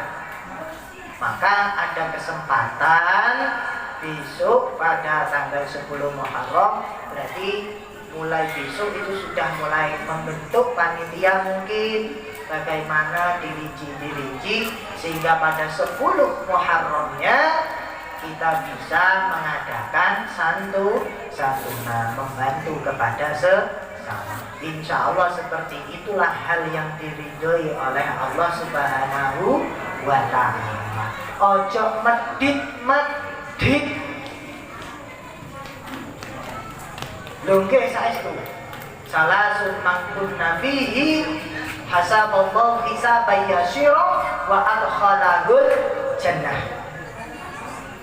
Maka ada kesempatan besok pada tanggal 10 Muharram, berarti mulai besok itu sudah mulai membentuk panitia mungkin bagaimana dirinci sehingga pada 10 Muharramnya kita bisa mengadakan santunan membantu kepada sesama. Insya Allah seperti itulah hal yang diridhoi oleh Allah Subhanahu wa Ta'ala. Ojo medit longge saestu salasun mangkun nabihi hasaballahu hisaban yasira wa adkhalahul jannah.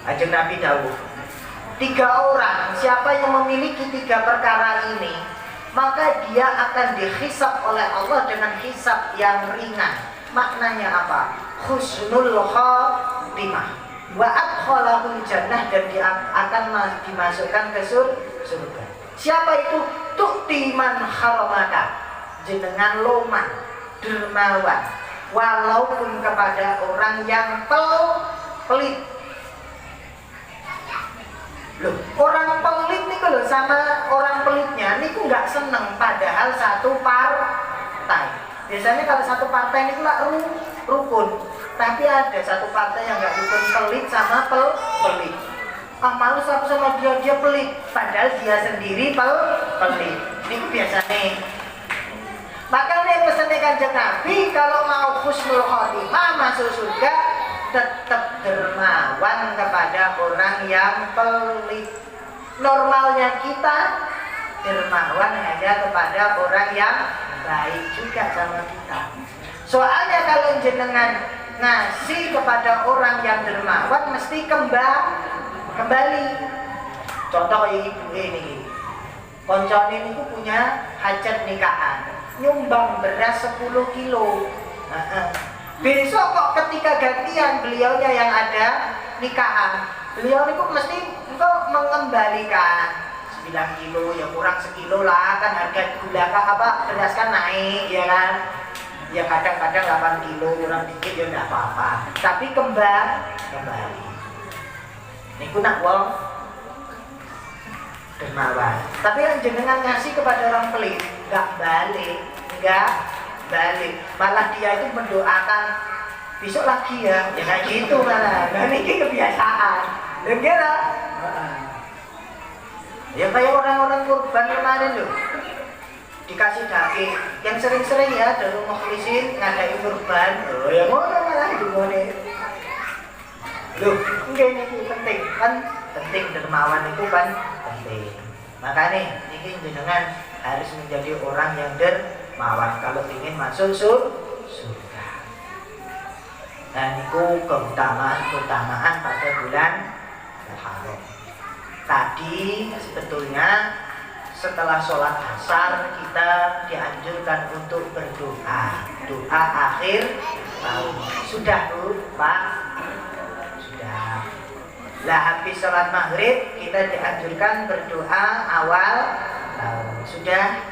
Ajeng Nabi dawuh, 3 orang siapa yang memiliki 3 perkara ini, maka dia akan dihisab oleh Allah dengan hisab yang ringan. Maknanya apa? Husnul khatimah wa adkhalahul jannah, dan dia akan dimasukkan ke surga. Siapa itu? Tu'ti man haramaka, jenengan loman, dermawan, walaupun kepada orang yang pelit. Loh, orang pelit nih kalau sama orang pelitnya niku nggak seneng, padahal satu partai. Biasanya kalau satu partai niku lah rukun, tapi ada satu partai yang nggak rukun, pelit sama pelit. Malu sama dia pelit, padahal dia sendiri pelit. Ini biasanya. Makanya pesannya Kanjeng Nabi, kalau mau husnul khotimah masuk surga, tetap dermawan kepada orang yang pelit. Normalnya kita dermawan hanya kepada orang yang baik juga sama kita. Soalnya kalau jenengan ngasih kepada orang yang dermawan mesti kembali. Contoh kayak ibu ini, koncone niku punya hajat nikahan, nyumbang beras 10 kilo. Besok kok ketika gantian beliaunya yang ada nikahan, beliau niku mesti engkau mengembalikan 9 kilo, ya kurang sekilo lah, kan harga gula beras kan naik, ya kan? Ya kadang-kadang 8 kilo, kurang dikit ya enggak apa-apa. Tapi kembali. Niku nak wong dermawan. Tapi yang jenengan ngasih kepada orang pelit, enggak balik. Malah dia itu mendoakan besok lagi ya kayak gitu malah. Nah ini kebiasaan. Dengar? Ya kayak orang-orang kurban kemarin loh, dikasih daging yang sering-sering ya dari mukhlisin ngadain kurban. Oh ya ngono malah dimone. Loh, ini penting dermawan itu kan penting. Makanya ini jenengan harus menjadi orang yang dermawan kalau ingin masuk surga. Dan itu keutamaan pada bulan Muharram. Tadi sebetulnya setelah sholat asar kita dianjurkan untuk berdoa, doa akhir tahun. Sudah Bu, Pak? Sudah. Lah habis sholat maghrib kita dianjurkan berdoa awal tahun. Sudah?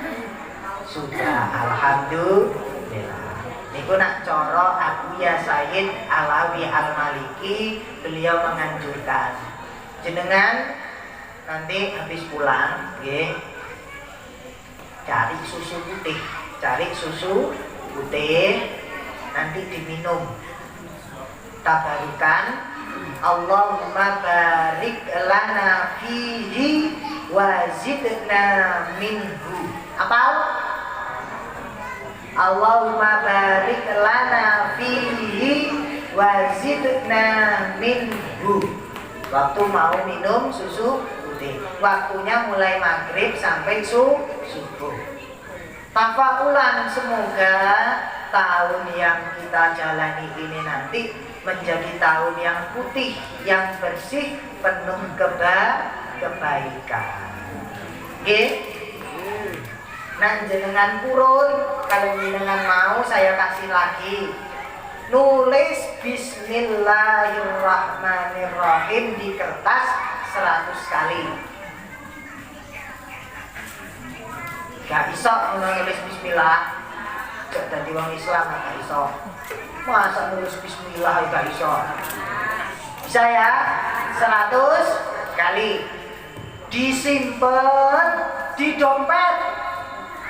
Sudah. Alhamdulillah. Niku nak coro Abuya Sayyid Alawi Al-Maliki, beliau menganjurkan jenengan nanti habis pulang cari susu putih nanti diminum tabarukan Allahumma barik lana fihi wa zidna minhu. Apa? Allahumma barik lana fihi wa zidna minhu. Waktu mau minum susu putih, waktunya mulai maghrib sampai subuh. Tafaulan, semoga tahun yang kita jalani ini nanti menjadi tahun yang putih, yang bersih, penuh kebaikan. Nah jenengan purun, kalau jenengan mau saya kasih lagi. Nulis Bismillahirrahmanirrahim di kertas 100 kali. Gak bisa nulis Bismillah. Gak jadi orang Islam gak bisa. Masa nulis Bismillah gak bisa. Bisa ya? 100 kali. Disimpan di dompet.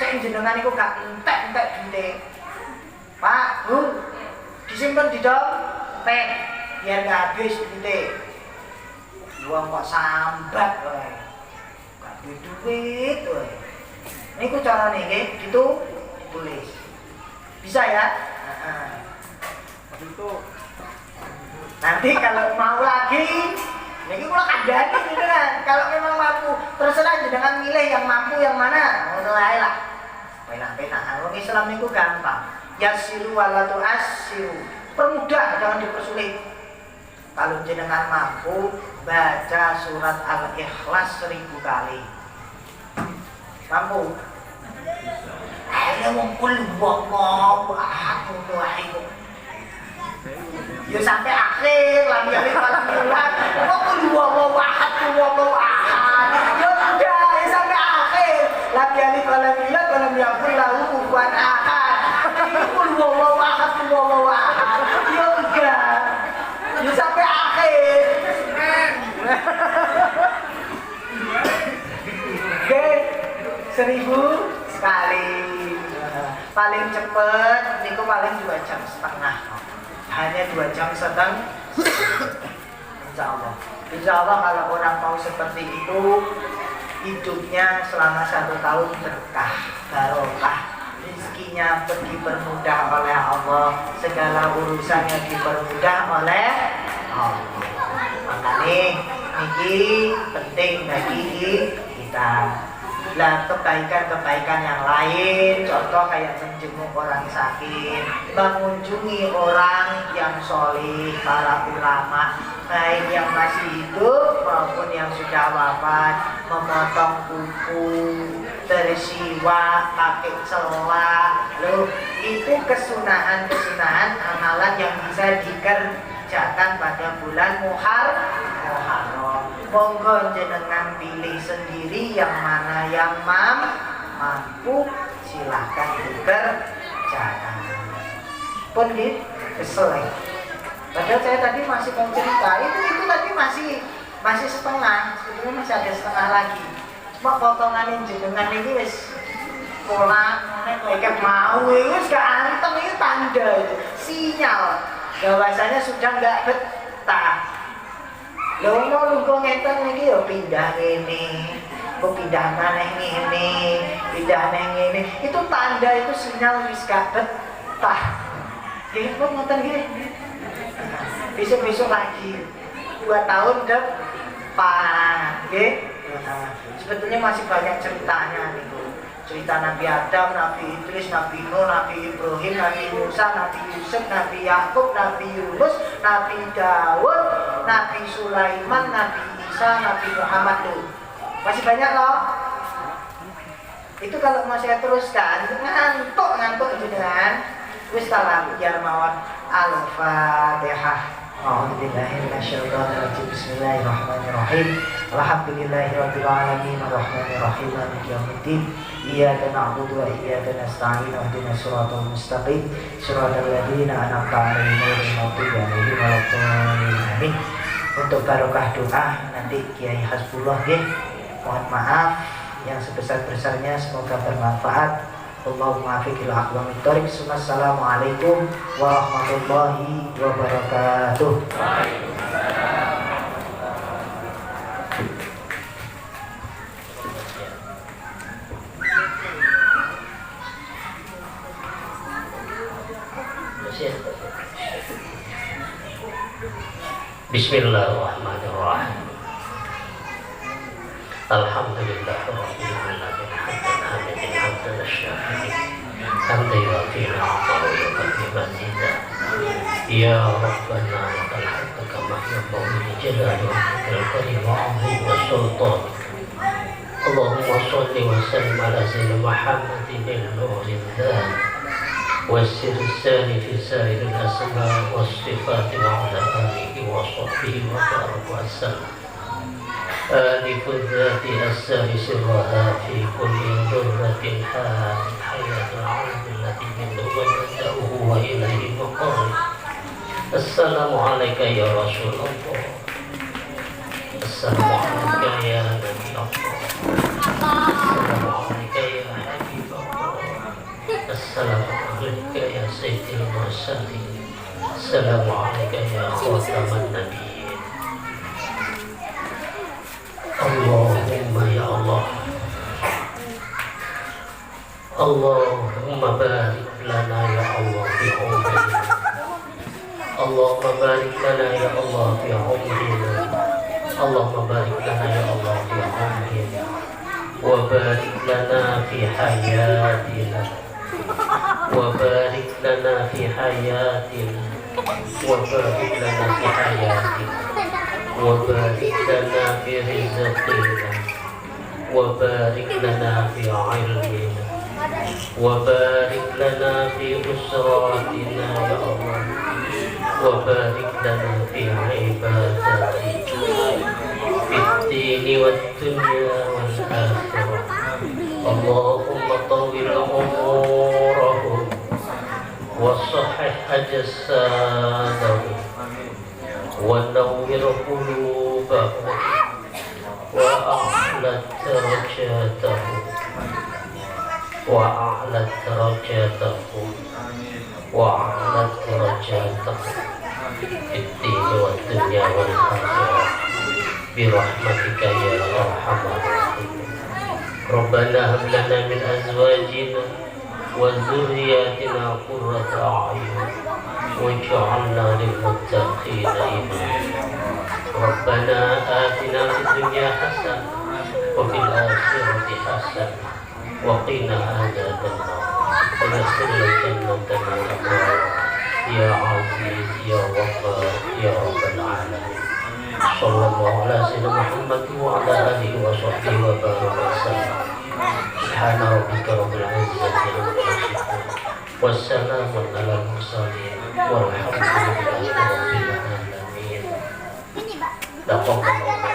Cek jenengan itu gak entek duit. Pak, Bu, disimpan di dompet biar gak habis duit. Gua kok sambat woy. Gak duit woy. Ini ku cara nih gitu tulis. Bisa ya? Nanti kalau mau lagi ini kalau kandani gitu kan. Kalau memang mampu, terserah jangan milih yang mampu yang mana. Ngono ae lah. Penak-penak. Wong Islam niku gampang. Yasiru wala tu'assiru. Permudah, jangan dipersulit. Kalau jenengan mampu baca surat Al-Ikhlas 1000 kali. Mampu? Ayo mengkul wallahu ahad wahid. Ya sampai akhir lam yalid walam yulad. Mengkul wallahu ahad wallahu ahad. Ya udah, ya sampai akhir. Lam yalid walam yulad walam yakul lahu kufuwan ahad. Mengkul wallahu ahad wallahu ahad. Ya udah. Ya sampai akhir. Oke, 1000 sekali. Paling cepet niku paling 2,5 jam. Hanya 2,5 jam. Insya Allah kalau orang mau seperti itu, hidupnya selama 1 tahun berkah, barokah, rezekinya dipermudah oleh Allah, segala urusannya dipermudah oleh Allah. Makanya niki penting bagi kita. Lah kebaikan-kebaikan yang lain, contoh kayak menjenguk orang sakit, mengunjungi orang yang solih, para ulama, baik yang masih hidup maupun yang sudah wafat, memotong kuku, bersiwak, pakai celak. Loh, itu kesunahan-kesunahan amalan yang bisa dikerjakan pada bulan Muharram. Monggo jenengan pilih sendiri yang mana yang mampu, silahkan dikerjakan. Pun kesel ya. Padahal saya tadi masih mau cerita, itu tadi masih setengah, sebetulnya masih ada setengah lagi. Cuma potongan jenengan ini wis pola kayak mau wis gak anteng, itu tanda itu, sinyal bahwasanya sudah nggak betah. Lho mau lungguh ngeten iki ya pindah ngene, kok pindah maneh ngene, pindah nang ngene. Itu tanda, itu sinyal wis gak betah. Nggih, kok ngoten nggih. Besok-besok lagi 2 tahun depan, nggih. Sebetulnya masih banyak ceritanya nih. Cerita Nabi Adam, Nabi Idris, Nabi Nuh, Nabi Ibrahim, Nabi Musa, Nabi Yusuf, Nabi Yakub, Nabi Yunus, Nabi Dawud, Nabi Sulaiman, Nabi Isa, Nabi Muhammad tuh. Masih banyak loh. Itu kalau mau saya teruskan, ngantuk jenengan. Wis talam biar mawon Al-Fatihah. A'udzubillahiminasyaitonirrajim. Bismillahirrahmanirrahim. Alhamdulillahirabbil alamin arrahmanir rahim maliki yaumiddin. Iyyaka na'budu wa iyyaka nasta'in. Ihdinas siratal mustaqim. Shiratal ladzina an'amta 'alaihim ghairil maghdubi 'alaihim waladdallin. Amin. Untuk barokah doa nanti Kiai Hasbullah nggih. Mohon maaf yang sebesar-besarnya, semoga bermanfaat. Allahumma afiqil aqwamit thoriq. Assalamualaikum warahmatullahi wabarakatuh. Bismillahirrahmanirrahim. Alhamdulillahirabbil alamin. Hamdan asy-syakirin. Hamdan yu'afina 'ata'u wa yukafi mazida. Ya Rabbana lakal hamdu kama yanbaghi li jalali wajhikal karim wa 'azimi sultanik. Allahumma shalli wa sallim ala sayyidina Muhammadin al-nuril dzat والسر الثاني في سائر الأسماء والصفات وعلى آله وصحبه وبارك وسلم. آلف الذات أسر سرها في كل ذرة حياة العالم التي منه مبدأه وإليه مقام. السلام عليك يا رسول الله. السلام عليك يا نبي الله. السلام عليك يا حبيب الله. السلام عليك يا سيد المرسلين. السلام عليك يا خاتم النبيين. اللهم يا الله، اللهم بارك لنا يا الله في عمرنا. اللهم بارك لنا يا الله في عمرنا. اللهم بارك لنا يا الله في عمرنا، وبارك لنا في حياتنا، وبارك لنا في حياتنا، وبارك لنا في حياتنا، وبارك لنا في رزقنا، وبارك لنا في علمنا، وبارك لنا في أسراتنا يا الله، وبارك لنا في عبادتك في الدين والدنيا والآخرة. اللهم طول أمورهم وصحح أجسادهم ونور قلوبهم وأعلى درجاتهم وأعلى درجاتهم وأعلى درجاتهم في الدين والدنيا والآخرة برحمتك يا أرحم الراحمين. ربنا هب لنا من أزواجنا وذرياتنا قرة أعين واجعلنا للمتقين إماما. ربنا آتنا في الدنيا حسنة وفي الآخرة حسنة وقنا عذاب النار وادخلنا الجنة مع الأبرار يا عزيز يا غفار يا رب العالمين. صلى الله على سيدنا محمد وعلى آله وصحبه وبارك وسلم. سبحان ربك رب العزة عما يصفون والسلام على المرسلين والحمد لله رب العالمين. تقبل الله